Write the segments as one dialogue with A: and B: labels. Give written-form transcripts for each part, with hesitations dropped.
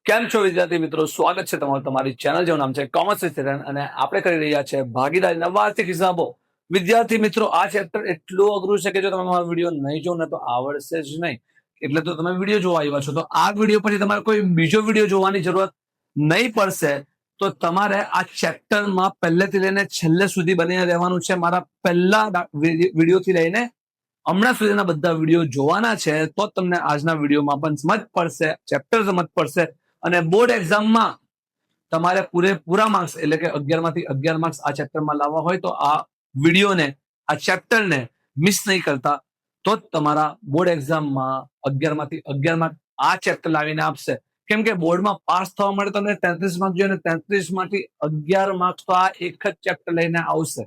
A: કેમ છો વિદ્યાર્થી મિત્રો? સ્વાગત છે તમારું તમારી ચેનલ, જેનું નામ છે કોમર્સ વિથ અને આપણે કરી રહ્યા છે ભાગીદારીના વાર્ષિક હિસાબો. વિદ્યાર્થી મિત્રો, આ ચેપ્ટર એટલું અઘરું છે કે જો તમે મારો વિડીયો નહીં જો ને તો આવડશે જ નહીં. એટલે તો તમે વિડીયો જોવા આવ્યા છો. તો આ વિડીયો પછી તમારે કોઈ બીજો વિડીયો જોવાની જરૂરત નહીં પડશે. તો તમારે આ ચેપ્ટરમાં પહેલેથી લઈને છેલ્લે સુધી બનીને રહેવાનું છે. મારા પહેલા વિડીયોથી લઈને હમણાં સુધીના બધા વિડીયો જોવાના છે, તો તમને આજના વિડીયોમાં પણ સમજ પડશે, ચેપ્ટર સમજ પડશે. અને બોર્ડ એક્ઝામમાં તમારે પૂરેપૂરા માર્ક્સ એટલે કે 11 માંથી 11 માર્ક્સ આ ચેપ્ટરમાં લાવવા હોય તો આ વિડીયોને, આ ચેપ્ટરને મિસ નહીં કરતા. તો જ તમારા બોર્ડ એક્ઝામમાં 11 માંથી 11 માર્ક આ ચેપ્ટર લાવીને આપશે. કેમ કે બોર્ડમાં પાસ થવા માટે તમને 33 માર્ક જોઈએ, અને 33 માંથી 11 માર્ક્સ તો આ એક જ ચેપ્ટર લઈને આવશે.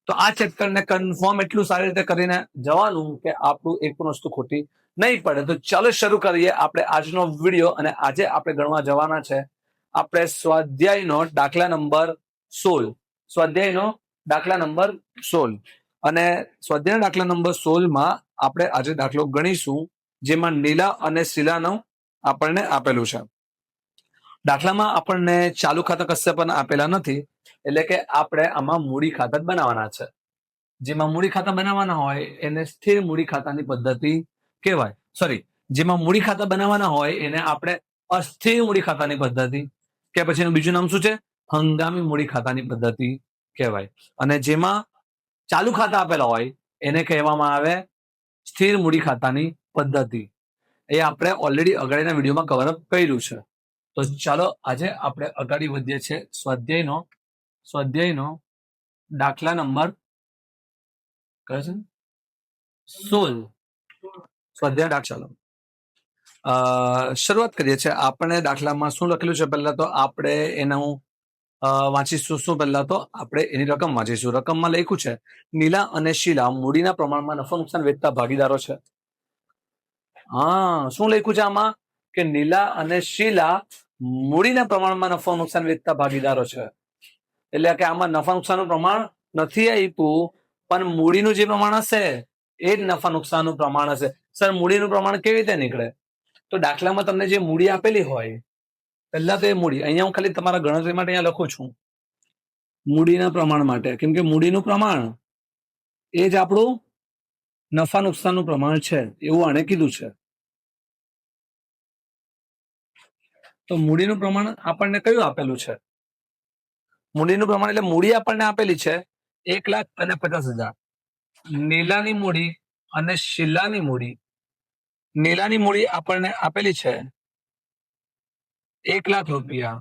A: તો આ ચેપ્ટરને કન્ફર્મ એટલું સારી રીતે કરીને જવાનું કે આપણું એક પણ વસ્તુ ખોટી નહીં પડે. તો ચાલો શરૂ કરીએ આપણે આજનો વિડીયો. અને આજે આપણે ગણવા જવાના છે આપણે સ્વાધ્યાયનો દાખલા નંબર 16. સ્વાધ્યાયનો દાખલા નંબર 16. અને સ્વાધ્યાયના દાખલા નંબર 16 માં આપણે આજે દાખલો ગણીશું, જેમાં નીલા અને શીલાનું આપણને આપેલું છે. દાખલામાં આપણને ચાલુ ખાતા કશે પણ આપેલા નથી, એટલે કે આપણે આમાં મૂડી ખાતા જ બનાવવાના છે. જેમાં મૂડી ખાતા બનાવવાના હોય એને સ્થિર મૂડી ખાતાની પદ્ધતિ કહેવાય. જેમાં મૂડી ખાતા બનાવવાના હોય એને આપણે અસ્થિર મૂડી ખાતાની પદ્ધતિ કે પછી એનું બીજું નામ શું છે? હંગામી મૂડી ખાતાની પદ્ધતિ કહેવાય. અને જેમાં ચાલુ ખાતા આપેલા હોય એને કહેવામાં આવે સ્થિર મૂડી ખાતાની પદ્ધતિ. એ આપણે ઓલરેડી અગાડીના વિડીયોમાં કવરઅપ કર્યું છે. તો ચાલો આજે આપણે અગાડી વધીએ છીએ સ્વાધ્યાયનો દાખલા નંબર 16. સ્વાધ્યાય દાખલા શરૂઆત કરીએ છીએ. આપણે દાખલામાં શું લખેલું છે પહેલા તો આપણે એનું વાંચીશું. શું પહેલા તો આપણે એની રકમ વાંચીશું. રકમમાં લખ્યું છે નીલા અને શીલા મૂડીના પ્રમાણમાં નફો નુકસાન વેચતા ભાગીદારો છે. શું લખ્યું છે આમાં? કે નીલા અને શીલા મૂડીના પ્રમાણમાં નફો નુકસાન વેચતા ભાગીદારો છે. એટલે કે આમાં નફા નુકસાનનું પ્રમાણ નથી આપ્યું, પણ મૂડીનું જે પ્રમાણ હશે એ જ નફા નુકસાનનું પ્રમાણ હશે. સર, મૂડીનું પ્રમાણ કેવી રીતે નીકળે? તો દાખલામાં તમને જે મૂડી આપેલી હોય, પહેલા તો એ મૂડી અહીંયા હું ખાલી તમારા ગણતરી માટે અહીંયા લખું છું મૂડીના પ્રમાણ માટે, કેમ કે મૂડીનું પ્રમાણ એ જ આપણું નફા નુકસાનનું પ્રમાણ છે એવું આણે કીધું છે. તો મૂડીનું પ્રમાણ આપણને કયું આપેલું છે? મૂડીનું પ્રમાણ એટલે મૂડી આપણને આપેલી છે 1,50,000. નીલાની મૂડી અને શીલાની મૂડી. નીલાની મૂડી આપણને આપેલી છે 1,00,000 રૂપિયા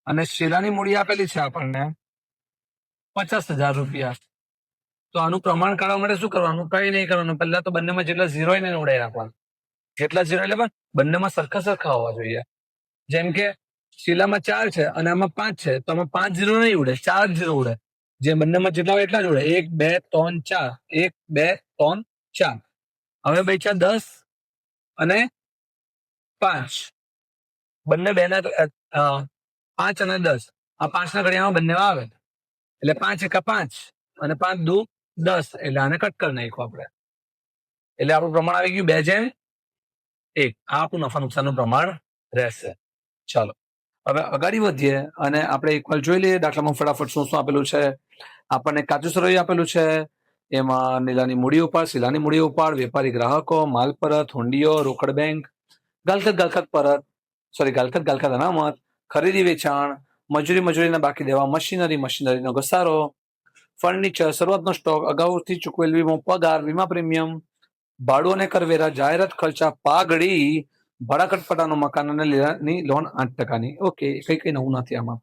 A: અને શીલાની મૂડી આપેલી છે આપણને 50,000 રૂપિયા. તો આનું પ્રમાણ કાઢવા માટે શું કરવાનું? કઈ નહીં કરવાનું. પહેલા તો બંનેમાં જેટલા ઝીરો હોય એને ઉડાઈ નાખવાનું. જેટલા ઝીરો એટલે બંનેમાં સરખા સરખા હોવા જોઈએ. જેમ કે શીલામાં 4 છે અને આમાં 5 છે, તો આમાં 5 ઝીરો નહીં ઉડે, 4 ઝીરો ઉડે. જે બંનેમાં જેટલા હોય એટલા જ ઉડે. 1, 2, 3, 4. 1, 2, 3, 4. હવે બચ્યા 10 અને 5. બંને 5 અને 10. આ 5 ના ઘડિયામાં બંનેમાં આવે એટલે 5 એકા 5 અને 5 દુ 10. એટલે આને કટ કરી નાખ્યું આપણે. એટલે આપણું પ્રમાણ આવી ગયું 2:1. આ આપણું નફા નુકસાનનું પ્રમાણ રહેશે. ચાલો હવે અગાડી વધીએ અને આપણે એકવાર જોઈ લઈએ દાખલામાં ફટાફટ શું શું આપેલું છે. આપણને કાચું સરવૈયું આપેલું છે. એમાં નીલાની મૂડી ઉપાડ, શીલાની મૂડી ઉપાડ, વેપારી ગ્રાહકો, માલ પરત, હુંડીઓ, રોકડ બેંક, ગાલખત અનામત, ખરીદી વેચાણ, મજૂરીના બાકી દેવા, મશીનરીનો ઘસારો, ફર્નિચર, શરૂઆતનો સ્ટોક, અગાઉથી ચૂકવેલ વીમો, પગાર, વીમા પ્રીમિયમ, ભાડું અને કરવેરા, જાહેરાત ખર્ચા, પાઘડી, ભાડા કટપટાનું મકાન અને લીલાની લોન 8%. ઓકે, કઈ નવું નથી આમાં.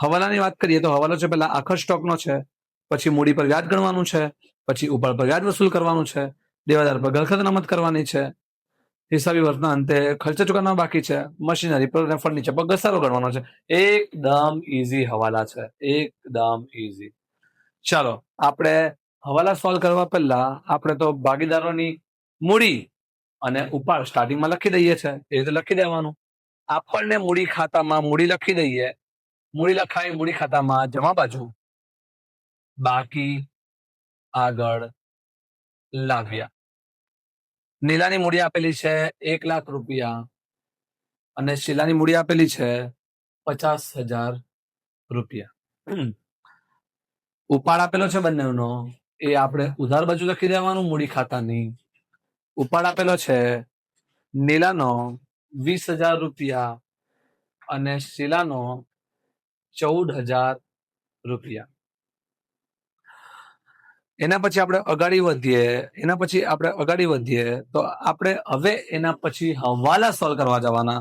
A: હવાલાની વાત કરીએ તો હવાલો છે પેલા આખર સ્ટોકનો છે, પછી મૂડી પર વ્યાજ ગણવાનું છે, પછી ઉપાડ પર વ્યાજ વસૂલ કરવાનું છે, દેવાદાર પર ગલખત અનામત કરવાની છે, હિસાબી વર્ષના અંતે ખર્ચા ચૂકવવાના બાકી છે, મશીનરી પર ફર્નિચર પર ઘસારો ગણવાનો છે. એકદમ ઈઝી હવાલા છે, એકદમ ઈઝી. ચાલો આપણે હવાલા સોલ્વ કરવા પહેલા આપણે તો ભાગીદારોની મૂડી અને ઉપાડ સ્ટાર્ટિંગમાં લખી દઈએ છે. એ રીતે લખી દેવાનું. આપણને મૂડી ખાતામાં મૂડી લખી દઈએ. મૂડી લખાય મૂડી ખાતામાં જમા બાજુ, બાકી આગળ લાવ્યા. નીલાની મૂડી આપેલી છે 1,00,000 રૂપિયા અને શીલાની મૂડી આપેલી છે 50,000 રૂપિયા. ઉપાડ આપેલો છે બંનેનો, એ આપણે ઉધાર બાજુ લખી દેવાનું મૂડી ખાતાની. ઉપાડ આપેલો છે નીલાનો 20,000 રૂપિયા અને શીલાનો 14,000 રૂપિયા. એના પછી આપણે આગળ વધીએ તો આપણે હવે એના પછી હવાલા સોલ્વ કરવા જવાના.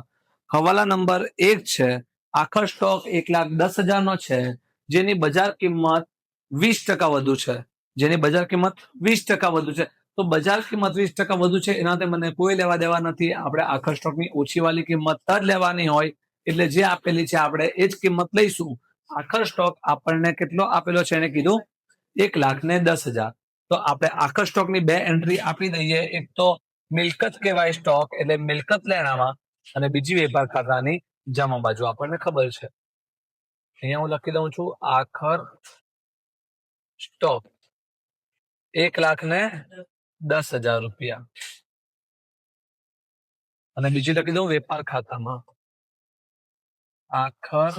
A: હવાલા નંબર 1 છે. આખર સ્ટોક 1,10,000 નો છે, જેની બજાર કિંમત 20% વધુ છે. તો બજાર કિંમત 20% વધુ છે એનાથી મને કોઈ લેવા દેવા નથી. આપણે આખર સ્ટોકની ઓછી વાળી કિંમત જ લેવાની હોય, એટલે જે આપેલી છે આપણે એ જ કિંમત લઈશું. આખર સ્ટોક આપણને કેટલો આપેલો છે એને કીધું 1,10,000. તો આપણે આખર સ્ટોકની 2 એન્ટ્રી આપી દઈએ. એક તો મિલકત કહેવાય સ્ટોક, એટલે મિલકત લેણામાં, અને બીજી વેપાર ખાતાની જમા બાજુ. આપણને ખબર છે, અહીંયા હું લખી દઉં છું આખર સ્ટોક 1,10,000 રૂપિયા અને બીજી લખી દઉં વેપાર ખાતામાં આખર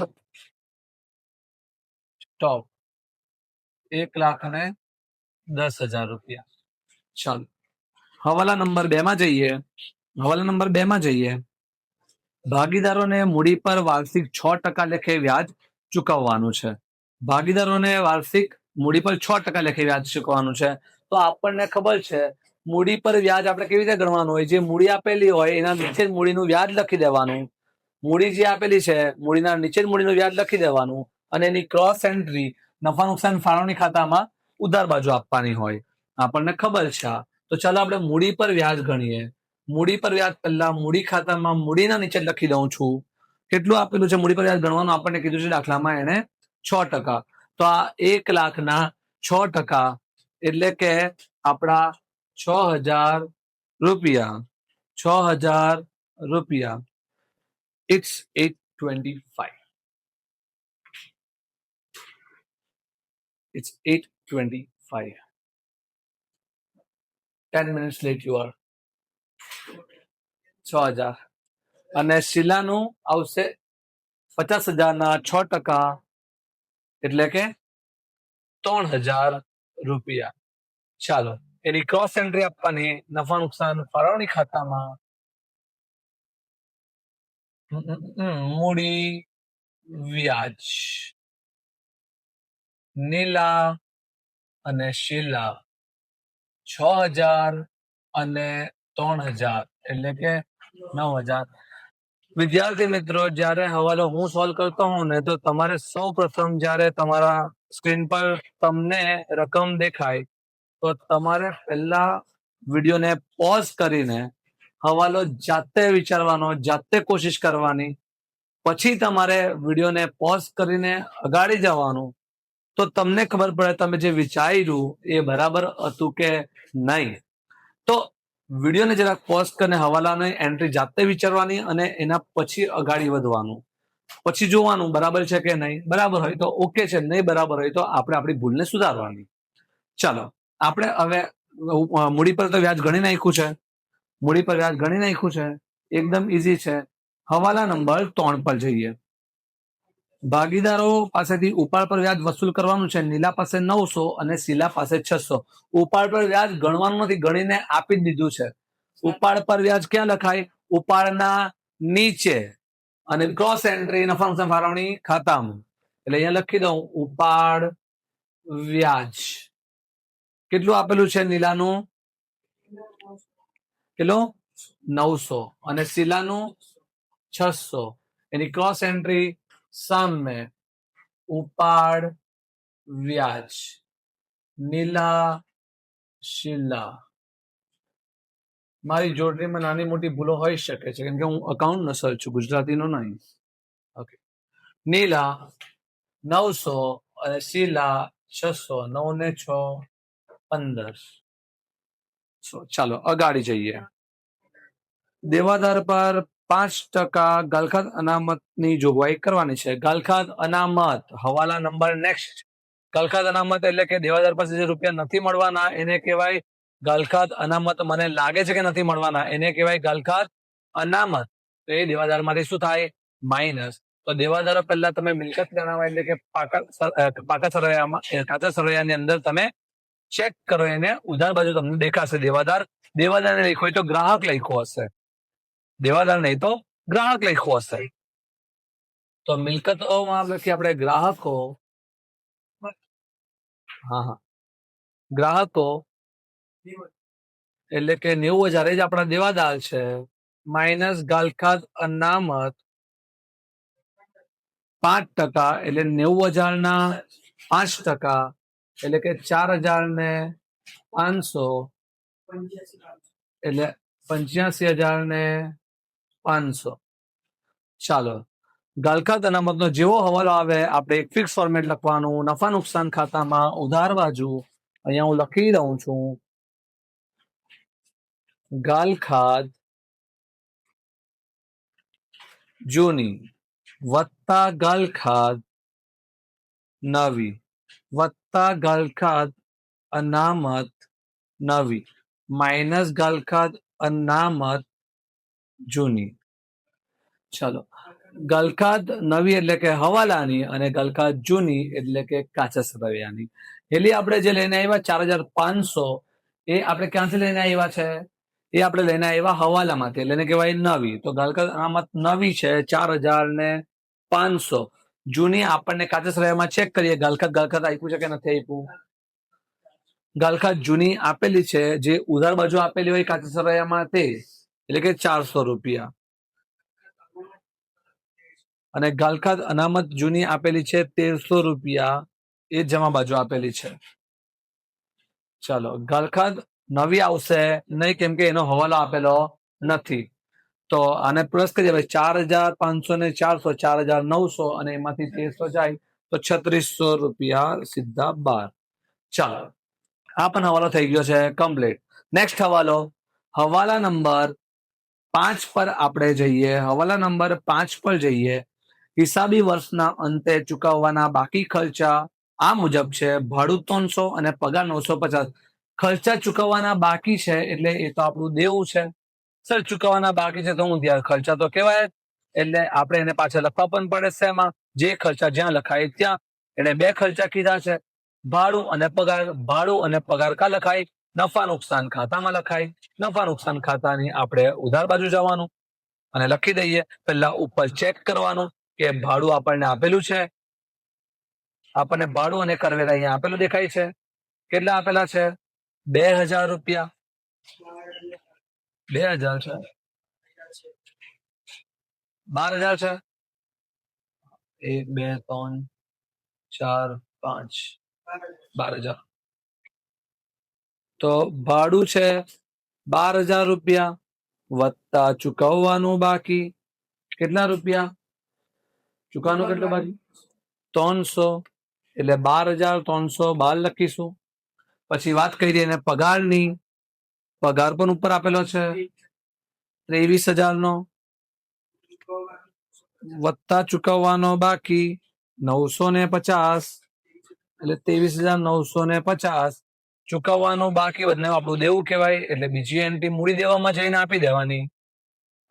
A: સ્ટોક 1,10,000 રૂપિયા. ચાલો હવાલા નંબર 2 માં જઈએ. ભાગીદારોને મૂડી પર વાર્ષિક 6% લેખે વ્યાજ ચૂકવવાનું છે. ભાગીદારોને વાર્ષિક મૂડી પર 6% લેખે વ્યાજ ચૂકવવાનું છે. તો આપણને ખબર છે મૂડી પર વ્યાજ આપણે કેવી રીતે ગણવાનું હોય? જે મૂડી આપેલી હોય એના નીચે જ મૂડીનું વ્યાજ લખી દેવાનું. મૂડી જે આપેલી છે મૂડીના નીચે જ મૂડીનું વ્યાજ લખી દેવાનું, અને એની ક્રોસ એન્ટ્રી નફા નુકસાન ફાળવણી ખાતામાં ઉધાર બાજુ આપવાની હોય. આપણને ખબર છે. તો ચાલો આપણે મૂડી પર વ્યાજ ગણીએ. મૂડી પર વ્યાજ પહેલા મૂડી ખાતામાં મૂડીના નીચે લખી દઉં છું. કેટલું આપેલું છે મૂડી પર વ્યાજ ગણવાનું આપણને કીધું છે દાખલામાં એને 6%. તો આ 1,00,000 ના 6% એટલે કે આપણા 6,000 રૂપિયા. 6,000 રૂપિયા. It's 825. It's 825. 10 minutes late you are. 6,000. અને શીલાનું આવશે 50,000ના 6%, એટલે કે 3,000 રૂપિયા. ચાલો એની ક્રોસ એન્ટ્રી આપવાની નફા નુકસાન ફાળવણી ખાતામાં. મૂડી વ્યાજ નીલા અને શીલા 6,000 અને 3,000 એટલે કે 9,000. વિદ્યાર્થી મિત્રો, જ્યારે હવાલો હું સોલ્વ કરતો હોઉં ને તો તમારે સૌ પ્રથમ જ્યારે તમારા સ્ક્રીન પર તમને રકમ દેખાય તો તમારે પહેલા વિડીયોને પોઝ કરીને હવાલો જાતે વિચારવાનો, જાતે કોશિશ કરવાની. પછી તમારે વિડીયોને પોઝ કરીને અગાડી જવાનું. તો તમને ખબર પડે તમે જે વિચાર્યું એ બરાબર હતું કે નહીં. તો વિડીયોને જરાક પોઝ કરીને હવાલાની એન્ટ્રી જાતે વિચારવાની અને એના પછી અગાડી વધવાનું. પછી જોવાનું બરાબર છે કે નહીં. બરાબર હોય તો ઓકે છે, નહીં બરાબર હોય તો આપણે આપણી ભૂલને સુધારવાની. ચાલો આપણે હવે મૂડી પર તો વ્યાજ ગણી નાખ્યું છે. એકદમ ઈઝી છે. હવાલા નંબર 3 પર જઈએ. ભાગીદારો પાસેથી ઉપાડ પર વ્યાજ વસૂલ કરવાનું છે. નીલા પાસે 900 અને શીલા પાસે 600. ઉપાડ પર વ્યાજ ગણવાનું નથી, ગણીને આપી જ દીધું છે. ઉપાડ પર વ્યાજ ક્યાં લખાય? ઉપાડના નીચે, અને ક્રોસ એન્ટ્રી નફા નુકસાન ફાળવણી ખાતામાં. એટલે અહીંયા લખી દઉં ઉપાડ વ્યાજ. કેટલું આપેલું છે નીલાનું? કેટલું? 900 અને શીલાનું 600. એની ક્રોસ એન્ટ્રી સામે ઉપાડ વ્યાજ નીલા શીલા. મારી જોડણીમાં નાની મોટી ભૂલો હોઈ શકે છે, કેમ કે હું અકાઉન્ટ નો સર છું, ગુજરાતીનો નહીં. ઓકે. નીલા 900 અને શીલા 600. 9 ને 6 15. ચાલો અગાડી જઈએ. દેવાદાર પર 5% ગાલખાત અનામતની જોગવાઈ કરવાની છે. ગાલખાત અનામત હવાલા નંબર નેક્સ્ટ. ગાલખાત અનામત એટલે કે દેવાદાર પાસે જે રૂપિયા નથી મળવાના એને કહેવાય ગલખાત અનામત મને લાગે છે કે નથી મળવાના, એને કહેવાય ગલખાત અનામત. તો એ દેવાદારમાંથી શું થાય? માઇનસ. તો દેવાદારો પહેલા તમે મિલકત ગણાવા એટલે કે પાકા સરવૈયામાં કાચા સરવૈયાની અંદર તમે ચેક કરો, એને ઉધાર બાજુ તમને દેખાશે દેવાદાર. દેવાદાર ને લખ્યો હોય તો ગ્રાહક લખ્યો હશે, દેવાદાર નહીં તો ગ્રાહક લખ્યો હશે. તો મિલકતોમાં લખીએ આપણે ગ્રાહકો. હા, ગ્રાહકો એટલે કે 90,000 એ જ આપણા દેવાદાર છે, માઇનસ ગલખાત અનામત 5% એટલે 90,000 ના 5% એટલે કે 4,500 એટલે 85,500. ચાલો, ગલખાત અનામતનો જેવો હવાલો આવે આપણે એક ફિક્સ ફોર્મેટ લખવાનું, નફા નુકસાન ખાતામાં ઉધાર બાજુ અહીંયા હું લખી દઉં છું, ગલખાત જૂની વત્તા ગલખાત નવી વત્તા ગલખાત અનામત નવી માઇનસ ગલખાત અનામત જૂની. ચાલો, ગલખાત નવી એટલે કે હવાલાની અને ગલખાત જૂની એટલે કે કાચા સરવૈયાની. એટલે આપણે જે લઈને આવ્યા 4,500 એ આપણે ક્યાંથી લઈને આવ્યા છે? એ આપણે લઈને આવ્યા હવાલામાંથી, એટલે એને કહેવાય નવી. તો ગલખાત અનામત નવી છે 4,500. જૂની આપણને કાચા સરવૈયામાં ચેક કરીએ, ગલખાત આપ્યું છે કે નથી આપ્યું. ગલખાત જૂની આપેલી છે, જે ઉધાર બાજુ આપેલી હોય કાચા સરવૈયામાં તે, એટલે કે 400 રૂપિયા. અને ગલખાત અનામત જૂની આપેલી છે 1,300 રૂપિયા, એ જમા બાજુ આપેલી છે. ચાલો, ગલખાત નવી આવશે નહીં, કેમ કે એનો હવાલો આપેલો નથી. તો આને પ્લસ કરીએ, 4,500 ને 400 4,900 અને એમાંથી 1,300 જાય તો 3,600 રૂપિયા સીધા બહાર. ચાલો, આ પણ હવાલો થઈ ગયો છે કમ્પ્લીટ. નેક્સ્ટ હવાલો, હવાલા નંબર 5 પર આપણે જઈએ. હવાલા નંબર 5 પર જઈએ. હિસાબી વર્ષના અંતે ચૂકવવાના બાકી ખર્ચા આ મુજબ છે. ભાડું 300 અને પગાર 950. ખર્ચા ચૂકવવાના બાકી છે એટલે એ તો આપણું દેવું છે. સર ચૂકવવાના બાકી છે તો હું ત્યાં ખર્ચા તો કહેવાય, એટલે આપણે એને પાછળ લખવા પણ પડે છે. એમાં જે ખર્ચા જ્યાં લખાય ત્યાં, એને બે ખર્ચા કીધા છે, ભાડું અને પગાર. ભાડું અને પગાર કા લખાય? નફા નુકસાન ખાતામાં લખાય. નફા નુકસાન ખાતાની આપણે ઉધાર બાજુ જવાનું અને લખી દઈએ. પહેલા ઉપર ચેક કરવાનું કે ભાડું આપણને આપેલું છે. આપણને ભાડું અને કરવેરા અહીંયા આપેલું દેખાય છે. કેટલા આપેલા છે? 2,000 રૂપિયા. 2,000 છે, 12,000 છે. 1 2 3 4 5 12,000. તો ભાડું છે 12,000 રૂપિયા વત્તા ચૂકવવાનું બાકી કેટલા રૂપિયા? ચૂકવવાનું કેટલું બાકી? 300 એટલે 12,312 લખીશું. પછી વાત કરીએ એને પગારની. પગાર પણ ઉપર આપેલો છે 23,000 નો વત્તા ચૂકવવાનો બાકી 950 એટલે 23,950. ચૂકવવાનું બાકી બદલે આપણું દેવું કહેવાય, એટલે બીજી એન્ટ્રી મૂડી દેવામાં જઈને આપી દેવાની.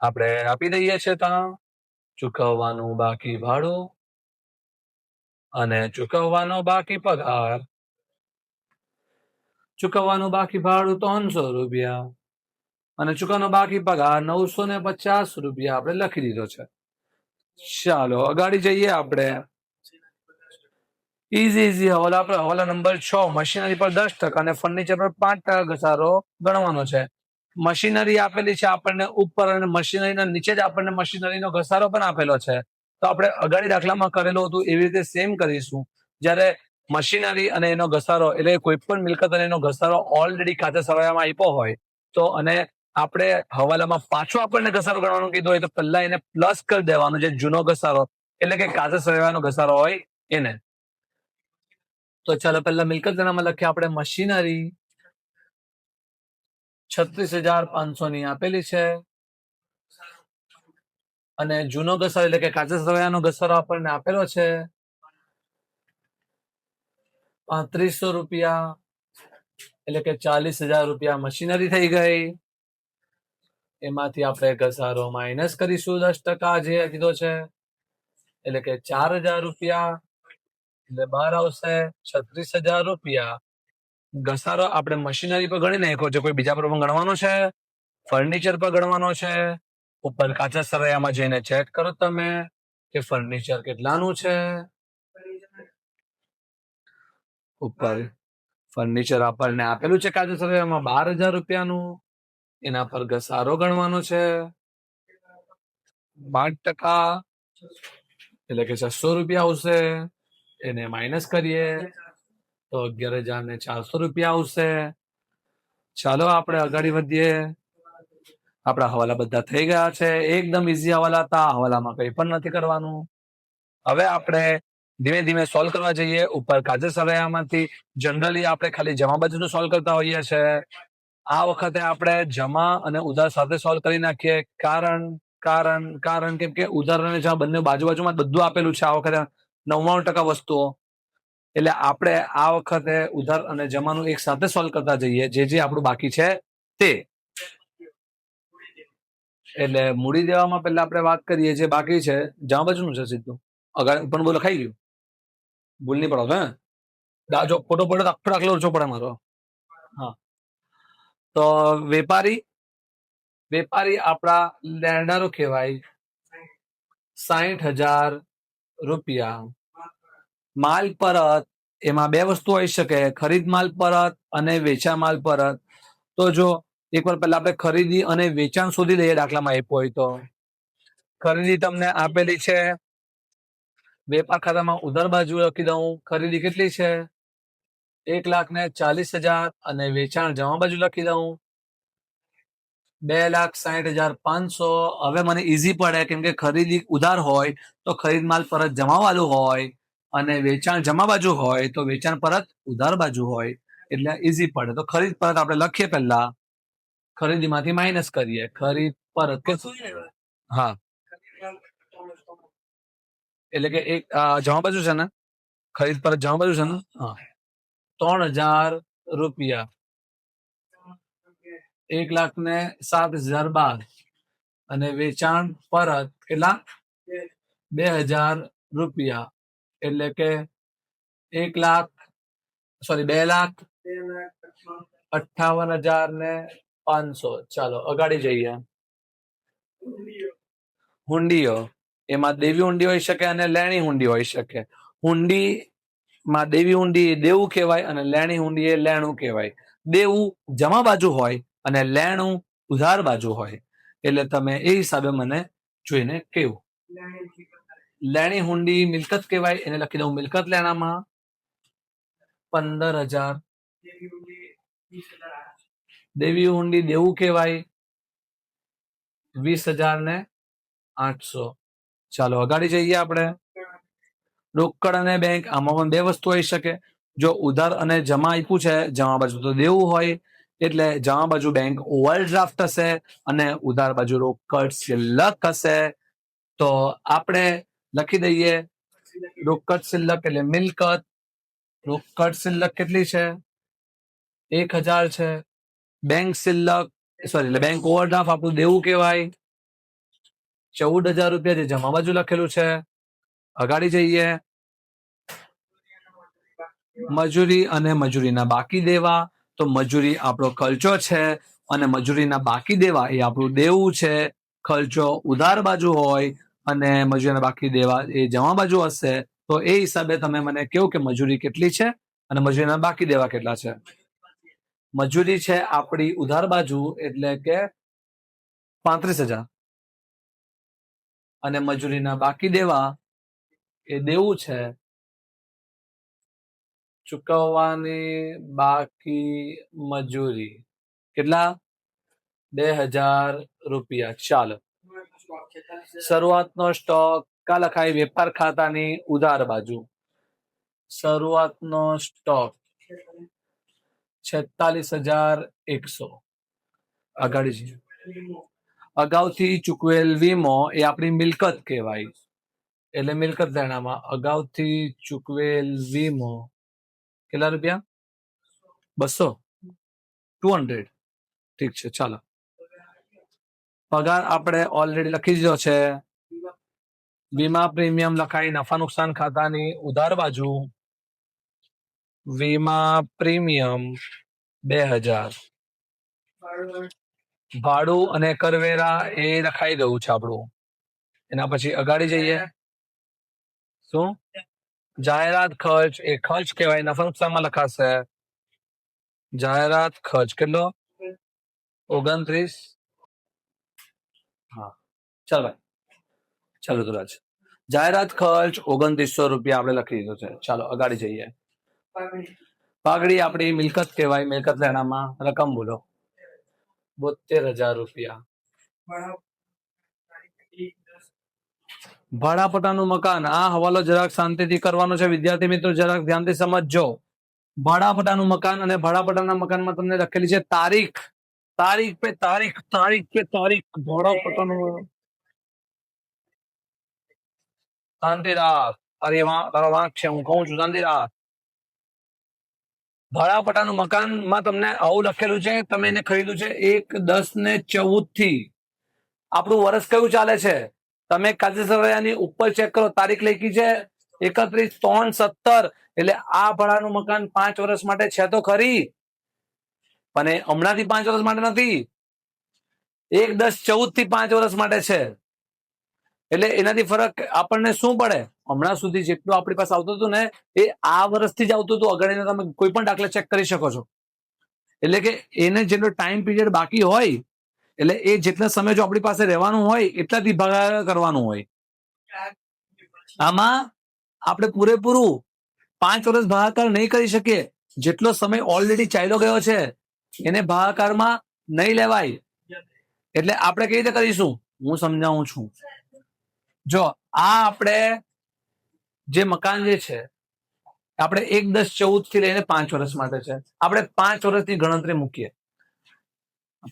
A: આપણે આપી દઈએ છીએ ત્યાં ચૂકવવાનું બાકી ભાડું અને ચૂકવવાનો બાકી પગાર. ચૂકવવાનું બાકી ભાડું 300 રૂપિયા અને ચૂકવવાનો બાકી પગાર 950 રૂપિયા આપણે લખી દીધો છે. ચાલો અગાડી જઈએ આપણે. Easy હવાલા number 6. મશીનરી પર 10% અને ફર્નિચર પર 5% ઘસારો ગણવાનો છે. મશીનરી આપેલી છે આપણને ઉપર અને મશીનરીના નીચે જ આપણને મશીનરીનો ઘસારો પણ આપેલો છે. તો આપણે અગાડી દાખલામાં કરેલું હતું એવી રીતે સેમ કરીશું. જ્યારે મશીનરી અને એનો ઘસારો એટલે કોઈ પણ મિલકત અને એનો ઘસારો ઓલરેડી કાચા સરવૈયામાં આપ્યો હોય તો, અને આપણે હવાલામાં પાછો આપણને ઘસારો ગણવાનું કીધું હોય તો પહેલા એને પ્લસ કરી દેવાનો, જે જૂનો ઘસારો એટલે કે કાચા સરવૈયાનો ઘસારો હોય એને. તો ચાલો પહેલા મિલકત ગણવામાં લખીએ આપણે. મશીનરી 36,500 ની આપેલી છે અને જૂનો ઘસારો એટલે કે કાચા સરવૈયાનો ઘસારો આપણને આપેલો છે 3500 રૂપિયા. એટલે કે 40,000 રૂપિયા મશીનરી થઈ ગઈ. એમાંથી આપણે ઘસારો માઇનસ કરીશું 10% જે કીધો છે, એટલે કે 4,000 રૂપિયા, એટલે બહાર આવશે 36,000 રૂપિયા. ઘસારો આપણે મશીનરી પર ગણી નાખ્યો છે. કોઈ બીજા પર પણ ગણવાનો છે? ફર્નિચર પર ગણવાનો છે. ઉપર કાચા સરવૈયામાં જઈને ચેક કરો તમે કે ફર્નિચર કેટલાનું છે. ઉપર ફર્નિચર આપણને આપેલું છે કાચા સરવૈયામાં 12,000 રૂપિયાનું. એના પર ઘસારો ગણવાનો છે 5%, એટલે કે 600 રૂપિયા આવશે. એને માઇનસ કરીએ તો 11,400 રૂપિયા આવશે. ચાલો આપણે આગળ વધીએ. આપણા હવાલા બધા થઈ ગયા છે. એકદમ ઈઝી હવાલા હતા. હવાલામાં કંઈ પણ નથી કરવાનું. હવે આપણે ધીમે ધીમે સોલ્વ કરવા જઈએ. ઉપર કાચા સરવૈયામાંથી જનરલી આપણે ખાલી જમા બાજુનું સોલ્વ કરતા હોઈએ છીએ. આ વખતે આપણે જમા અને ઉધાર સાથે સોલ્વ કરી નાખીએ. કારણ કેમ કે ઉધાર અને જમા બંને બાજુમાં બધું આપેલું છે. આ વખતે 99% વસ્તુઓ. એટલે આપણે આ વખતે ઉધાર અને જમાનું એક સાથે સોલ્વ કરતા જઈએ, જે આપણું બાકી છે તે. એટલે મૂડી દેવામાં પહેલા આપણે વાત કરીએ. જે બાકી છે જમા બાજુનું છે સીધું. અગાડ પણ બોલો ખાઈ ગયું. ભૂલ નહીં પડો હે. જો ફોટો પડે તો આખો આટલો ઓછો પડે મારો. હા, તો વેપારી આપણા લેનારો કહેવાય. 60,000 રૂપિયા. માલ પરત, એમાં બે વસ્તુ હોઈ શકે, ખરીદ માલ પરત અને વેચા માલ પરત. તો જો એકવાર પહેલા આપણે ખરીદી અને વેચાણ શોધી લઈએ. દાખલામાં આપ્યો હોય તો ખરીદી તમને આપેલી છે. વેપાર ખાતામાં ઉધાર બાજુ લખી દઉં. ખરીદી કેટલી છે? 1,40,000 અને વેચાણ જમા બાજુ લખી દઉં 2,60,500. હવે મને ઈઝી પડે કેમ કે ખરીદી ઉધાર હોય તો ખરીદ માલ પરત જમા વાળું હોય, અને વેચાણ જમા બાજુ હોય તો વેચાણ પરત ઉધાર બાજુ હોય. એટલે ઈઝી પડે. તો ખરીદ પરત આપણે લખીએ. પહેલા ખરીદીમાંથી માઇનસ કરીએ. ખરીદ પરત કે હા, એટલે કે એક જમા બાજુ છે ને, ખરીદ પરત જમા બાજુ છે ને. હા, 3,000 રૂપિયા. 1,07,012 અને વેચાણ પરત કેટલા? 2,000 રૂપિયા. એટલે કે 2,58,500. ચાલો અગાડી જઈએ. હુંડીઓ, એમાં દેવી હુંડી હોઈ શકે અને લેણી હુંડી હોઈ શકે. હુંડીમાં દેવી હુંડી દેવું કહેવાય અને લેણી હુંડી એ લેણું કહેવાય. દેવું જમા બાજુ હોય અને લેણું ઉધાર બાજુ હોય. એટલે તમે એ હિસાબે મને જોઈને કેવું. લેણી હુંડી મિલકત કહેવાય. એને લખી દઉં મિલકત લેણામાં 15,000. દેવી હુંડી દેવું કહેવાય 20,800. ચાલો અગાડી જઈએ આપણે. રોકડ અને બેંક, આમાં પણ બે વસ્તુ હોઈ શકે. જો ઉધાર અને જમા આપ્યું છે, જમા બાજુ તો દેવું હોય, એટલે જમા બાજુ બેંક ઓવરડ્રાફ્ટ હશે અને ઉધાર બાજુ રોકડ શિલ્લક હશે. તો આપણે લખી દઈએ રોકડ શિલ્લક એટલે મિલકત. રોકડ શિલ્લક કેટલી છે? 1,000 છે. બેંક શિલ્લક એટલે બેંક ઓવરડ્રાફ્ટ આપણું દેવું કહેવાય 14,000 રૂપિયા, જે જમા બાજુ લખેલું છે. અગાડી જઈએ. મજૂરી અને મજૂરીના બાકી દેવા. તો મજૂરી આપણો ખર્ચો છે અને મજૂરીના બાકી દેવા એ આપણું દેવું છે. ખર્ચો ઉધાર બાજુ હોય અને મજૂરીના બાકી દેવા એ જમા બાજુ હશે. તો એ હિસાબે તમે મને કહો કે મજૂરી કેટલી છે અને મજૂરીના બાકી દેવા કેટલા છે. મજૂરી છે આપણી ઉધાર બાજુ, એટલે કે 35,000, અને મજૂરીના બાકી દેવા એ દેવું છે, ચૂકવવાની બાકી મજૂરી કેટલા? 2,000 રૂપિયા. ચાલો શરૂઆતનો સ્ટોક કા લખાય? વેપાર ખાતાની ઉધાર બાજુ. શરૂઆતનો સ્ટોક 46,100. અગાડી જઈએ. અગાઉથી ચૂકવેલ વીમો એ આપણી મિલકત કહેવાય. એટલે મિલકત લેણામાં અગાઉથી ચૂકવેલ વીમો કેટલા રૂપિયા? 200. 200. ઠીક છે, ચાલો. પગાર આપણે ઓલરેડી લખી દીધો છે. વીમા પ્રીમિયમ લખાઈ નફા નુકસાન ખાતાની ઉધાર બાજુ. વીમા પ્રીમિયમ 2000. ભાડું અને કરવેરા એ લખાઈ દઉં છે આપણું. એના પછી અગાડી જઈએ. શું જાહેરાત ખર્ચ એ ખર્ચ કહેવાય, નફા નુકસાનમાં લખાશે. જાહેરાત ખર્ચ કેટલો? 29. હા, ચાલ ભાઈ, ચાલો ધુરાજ. જાહેરાત ખર્ચ 2900 રૂપિયા આપણે લખી દીધો છે. ચાલો અગાડી જઈએ. પાઘડી આપણી મિલકત કહેવાય. મિલકત લેણામાં રકમ બોલો. 72,000 રૂપિયા. ભાડાપટ્ટાનું મકાન. આ હવાલો જરાક શાંતિથી કરવાનો છે વિદ્યાર્થી મિત્રો, જરાક ધ્યાનથી સમજજો. ભાડાપટ્ટાનું મકાન અને ભાડાપટ્ટાના મકાનમાં તમને લખેલી છે તારીખ. તારીખ પે તારીખ, તારીખ પે તારીખ. ભાડાપટ્ટાનું. શાંતિ રાખ. અરે તારો વાંક છે, હું કહું છું શાંતિ રાખ. ભાડાપટ્ટાનું મકાનમાં તમને આવું લખેલું છે, તમે એને ખરીદ્યું છે 1/10/14 થી. આપણું વર્ષ કયું ચાલે છે? તમે કાયદેસરની ઉપર ચેક કરો, તારીખ લખી છે 31/3/17. એટલે આ ભાડાનું મકાન 5 વર્ષ માટે છે તો ખરી, પણ હમણાંથી 5 વર્ષ માટે નથી. 1/10/14 થી 5 વર્ષ માટે છે. એટલે એનાથી ફરક આપણને શું પડે? હમણાં સુધી જેટલું આપણી પાસે આવતું હતું ને એ આ વર્ષથી જ આવતું હતું. આગળ તમે કોઈ પણ દાખલા ચેક કરી શકો છો. એટલે કે એને જેટલો ટાઈમ પીરિયડ બાકી હોય, એટલે એ જેટલા સમય જો આપણી પાસે રહેવાનું હોય એટલાથી ભાગાકાર કરવાનું હોય. આમાં આપણે પૂરેપૂરું 5 વર્ષ ભાગાકાર નહીં કરી શકીએ. જેટલો સમય ઓલરેડી ચાલ્યો ગયો છે એને ભાગાકારમાં નહીં લેવાય. એટલે આપણે કઈ રીતે કરીશું હું સમજાવું છું. જો આ આપણે જે મકાન જે છે આપણે 1/10/14 થી લઈને 5 વર્ષ માટે છે. આપણે 5 વર્ષની ગણતરી મૂકીએ.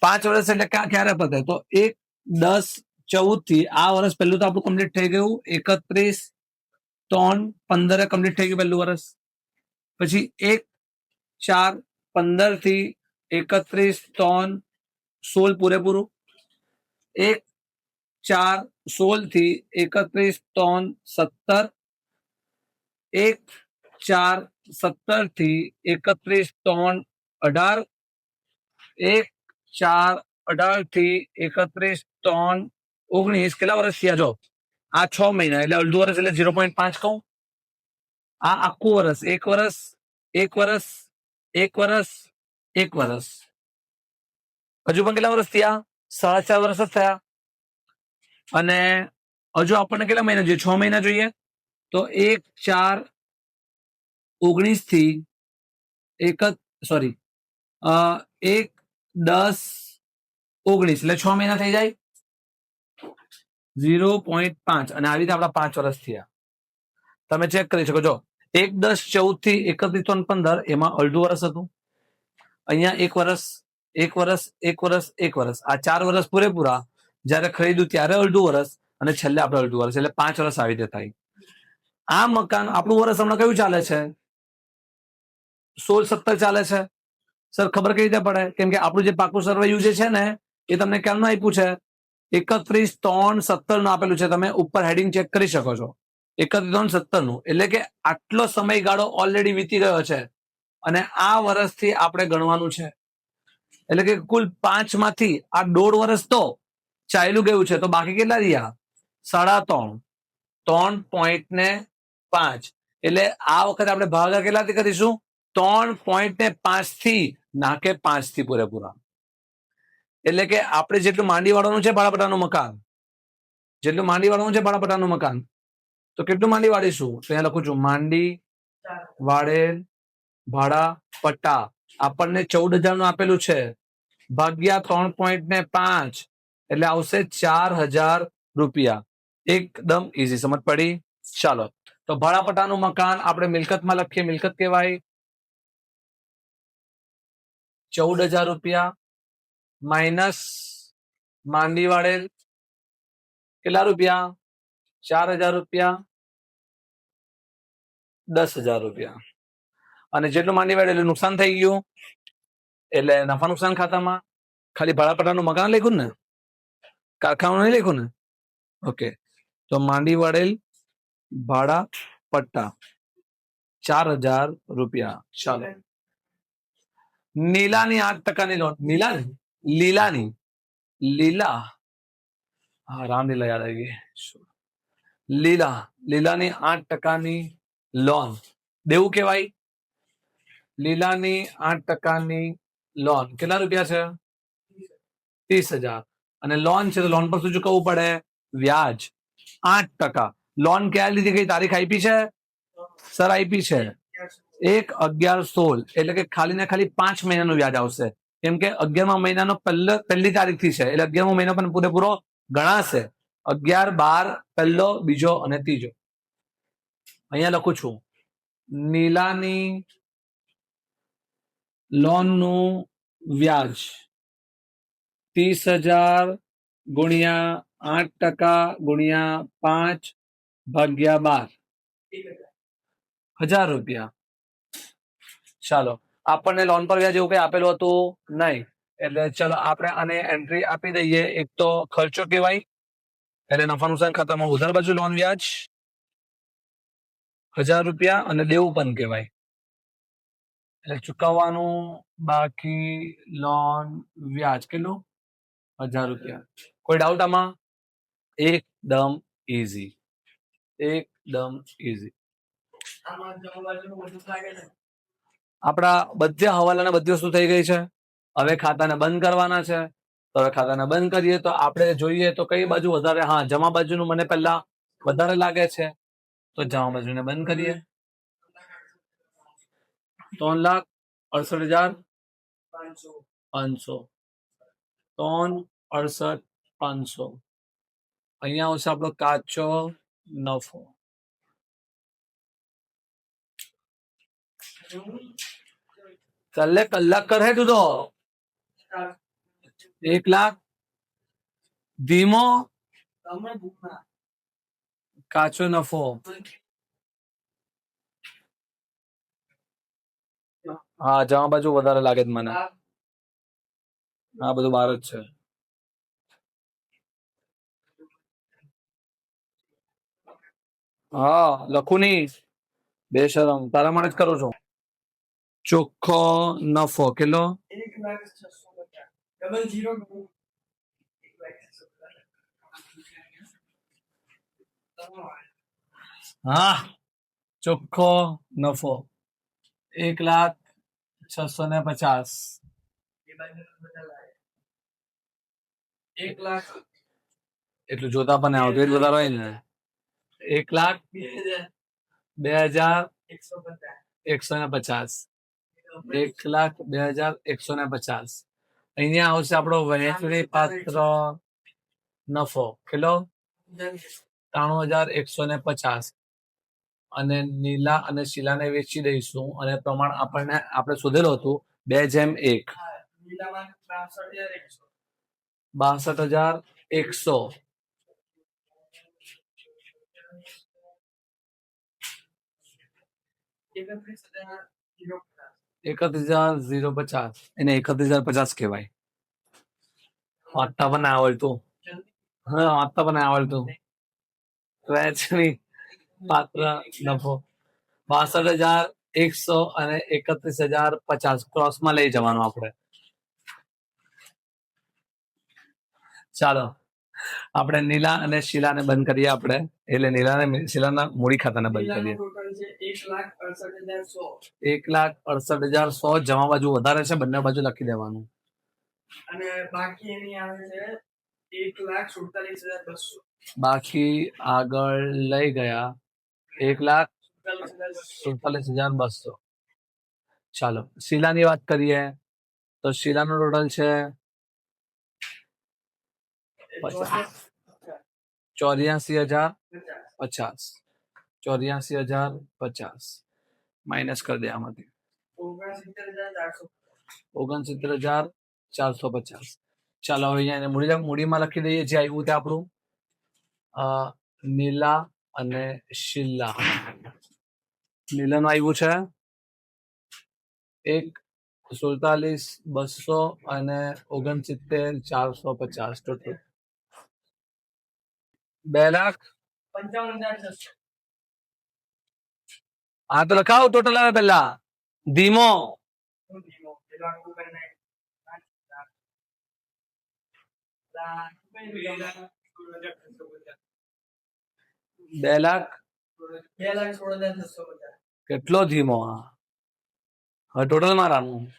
A: 5 વર્ષ એટલે ક્યારે પતે? તો 1/10/14 થી આ વર્ષ પહેલું તો આપણું કમ્પ્લીટ થઈ ગયું. 31/3/15 કમ્પ્લીટ થઈ ગયું પહેલું વર્ષ. પછી 1/4/15 થી 31/3/16 પૂરેપૂરું. 1/4/16 થી 31/3/17. 1/4/17 થી 31/3/18. 1/4/18 થી 31/3/19. કેટલા વર્ષ થયા? જો આ 6 મહિના એટલે અડધું વર્ષ એટલે 0.5 કહું. આ આખું વર્ષ 1 વર્ષ 1 વર્ષ 1 વર્ષ 1 વર્ષ. હજુ પણ કેટલા વર્ષ થયા? 4.5 વર્ષ જ થયા. અને હજુ આપણને કેટલા મહિના જોઈએ? 6 મહિના જોઈએ. તો 1/4/19 થી 1/10/19 એટલે 6 મહિના થઈ જાય. 0.5. અને આવી રીતે આપણા 5 વર્ષ થયા. તમે ચેક કરી શકો છો. 1/10/14 થી 31/3/15 એમાં અડધું વર્ષ હતું. અહીંયા 1 વર્ષ 1 વર્ષ 1 વર્ષ 1 વર્ષ. આ 4 વર્ષ પૂરેપૂરા. જયારે ખરીદ્યું ત્યારે અડધું વર્ષ અને છેલ્લે આપણે અડધું વર્ષ, એટલે 5 વર્ષ આવી રીતે થાય. આ મકાન આપણું વર્ષ હમણાં કયું ચાલે છે? 16-17 ચાલે છે. સર ખબર કઈ રીતે પડે? કેમ કે આપણું જે પાકું સર્વેયું જે છે ને એ તમને ક્યારનું આપ્યું છે? 31/3/17 નું આપેલું છે. તમે ઉપર હેડિંગ ચેક કરી શકો છો. 31/3/17 નું. એટલે કે આટલો સમયગાળો ઓલરેડી વીતી ગયો છે અને આ વર્ષથી આપણે ગણવાનું છે. એટલે કે કુલ 5 માંથી આ 1.5 વર્ષ તો ચાલ્યું ગયું છે. તો બાકી કેટલા રહ્યા? 3.5. 3.5. એટલે આ વખતે આપણે ભાગાકાર કેટલાથી કરીશું? 3.5 થી, ના કે 5 થી પૂરેપૂરા. એટલે કે આપણે જેટલું માંડી વાળવાનું છે ભાડાપટ્ટાનું મકાન, જેટલું માંડી વાળવાનું છે ભાડાપટ્ટાનું મકાન, તો કેટલું માંડી વાળીશું? તો અહીંયા લખું છું માંડી વાળેલ ભાડાપટ્ટા. આપણને 14,000 નું આપેલું છે ભાગ્યા 3.5 એટલે આવશે 4,000 રૂપિયા. એકદમ ઈઝી. સમજ પડી? ચાલો તો ભાડાપટ્ટાનું મકાન આપણે મિલકતમાં લખીએ. મિલકત કહેવાય. 14,000 રૂપિયા માઇનસ માંડી વાળેલ કેટલા રૂપિયા? 4,000 રૂપિયા. 10,000 રૂપિયા. અને જેટલું માંડી વાળેલું નુકસાન થઈ ગયું એટલે નફા નુકસાન ખાતામાં ખાલી ભાડા પટ્ટાનું મકાન લખ્યું ને, કારખાનું નહીં લખ્યું ને? ઓકે, તો માંડી વાળેલ ભાડા પટ્ટા 4,000 રૂપિયા. ચાલો, નીલાની 8%ની લોન. નીલા ને, લીલાની, લીલા, હા રામલીલા યાદ આવી ગઈ. લીલાની 8%ની લોન દેવું કેવાય. લીલાની 8%ની લોન કેટલા રૂપિયા છે? 30,000. અને લોન છે તો લોન પર શું ચૂકવવું પડે? વ્યાજ 8%. લોન ક્યારે લીધી? કઈ તારીખ આપી છે સર? આપી છે 1/11/16. એટલે કે ખાલી ને ખાલી 5 મહિનાનું વ્યાજ આવશે. કેમ કે 11મા મહિનાનો પહેલી તારીખથી છે, એટલે 11મો મહિનો પણ પૂરેપૂરો ગણાશે. 11, 12, પહેલો, બીજો અને ત્રીજો. અહીંયા લખું છું, નીલાની લોનનું વ્યાજ 30,000 ગુણ્યા 8% ગુણ્યા 5/12 1,000 રૂપિયા. ચાલો, આપણને લોન પર વ્યાજ એવું કઈ આપેલું હતું નહીં, એટલે ચલો આપણે આને એન્ટ્રી આપી દઈએ. એક તો ખર્ચો કહેવાય, એટલે નફા નુકસાન ખાતામાં ઉધાર બાજુ લોન વ્યાજ 1,000 રૂપિયા, અને દેવું પણ કહેવાય. એટલે ચૂકવવાનું બાકી લોન વ્યાજ કેટલું? 1,000 રૂપિયા. કોઈ ડાઉટ આમાં? એકદમ ઈઝી, એકદમ ઈઝી. આપણા બધા હવાલાને બધી વસ્તુ થઈ ગઈ છે. હવે ખાતાને બંધ કરવાના છે. તો હવે ખાતાને બંધ કરીએ તો આપણે જોઈએ તો કઈ બાજુ વધારે? હા, જમા બાજુનું મને પહેલા વધારે લાગે છે, તો જમા બાજુને બંધ કરીએ. 3,68,500. 3,68,500. અહીંયા આવશે આપણો કાચો નફો. કલાક કરે તું તો 1,00,000 ધીમો કાચો નફો. હા, જમા બાજુ વધારે લાગે છે મને. આ બધું બહાર જ છે. હા, લખું નહીં, બેશરમ, તારા માટે જ કરું છું. ચોખ્ખો નફો કેટલો? 1,06,50. હા, ચોખ્ખો નફો 1,06,50. એટલું જોતા પણ આવતું એટલું વધારે હોય ને. 1,02,150. 1,02,150. અહીંયા આવશે આપણો વહેંચણી પાત્ર નફો કેટલો? 93,150. અને નીલા અને શીલાને વેચી દઈશું, અને પ્રમાણ આપણે શોધેલું હતું 2:1. 62,100. 31,050. એને 31,050 કહેવાય. વાંચતા પણ ના આવડતું. હા, વાંચતા પણ ના આવડતું. વહેંચણી પાત્ર નફો 62,100 અને 31,050 ક્રોસમાં લઈ જવાનું આપણે. ચાલો, આપણે નીલા અને શીલાને બંધ કરીએ. આપણે એટલે નીલા અને શીલાના મૂડી ખાતાને બંધ કરીએ. 1,68,100. જમા બાજુ વધારે છે, બંને બાજુ લખી દેવાનું. અને બાકી એની આવે છે 1,47,200. બાકી આગળ લઈ ગયા 1,47,200. ચાલો, શીલાની વાત કરીએ તો શીલાનું ટોટલ છે 84,050. 84,050 માઇનસ કરી દે આમાંથી. 69,450. ચાલો, હવે અહીંયા મૂડીમાં લખી દઈએ જે આવ્યું તે આપણું. નીલા અને શીલા. નીલાનું આવ્યું છે 47, 200 અને 69, 450 ટોટલ 2,55,600. હા તો લખાવ ટોટલ આવે પેલા ધીમો 2,16,650. કેટલો ધીમો હવે ટોટલ મારાનું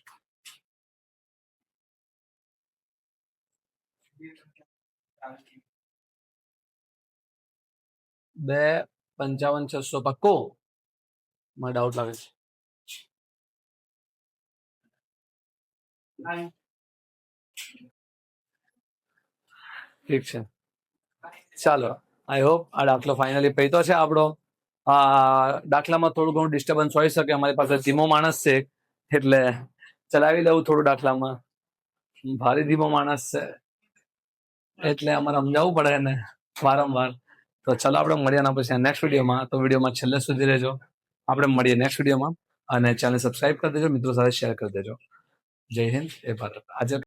A: 2,55,600 પક્કો મને ડાઉટ લાગે છે ઠીક છે ચાલો આઈ હોપ આ દાખલો ફાઇનલી પૈતો છે આપણો આ દાખલામાં થોડું ઘણું ડિસ્ટર્બન્સ હોઈ શકે અમારી પાસે ધીમો માણસ છે એટલે ચલાવી દઉં થોડું દાખલામાં ભારે ધીમો માણસ છે એટલે અમારે સમજાવવું પડે ને વારંવાર તો ચલો આપણે મળીએ એના પછી નેક્સ્ટ વિડીયોમાં તો વિડીયોમાં છેલ્લે સુધી રહેજો આપણે મળીએ નેક્સ્ટ વિડીયોમાં અને ચેનલ સબસ્ક્રાઇબ કરી દેજો મિત્રો સાથે શેર કરી દેજો જય હિન્દ એ ભારત આજે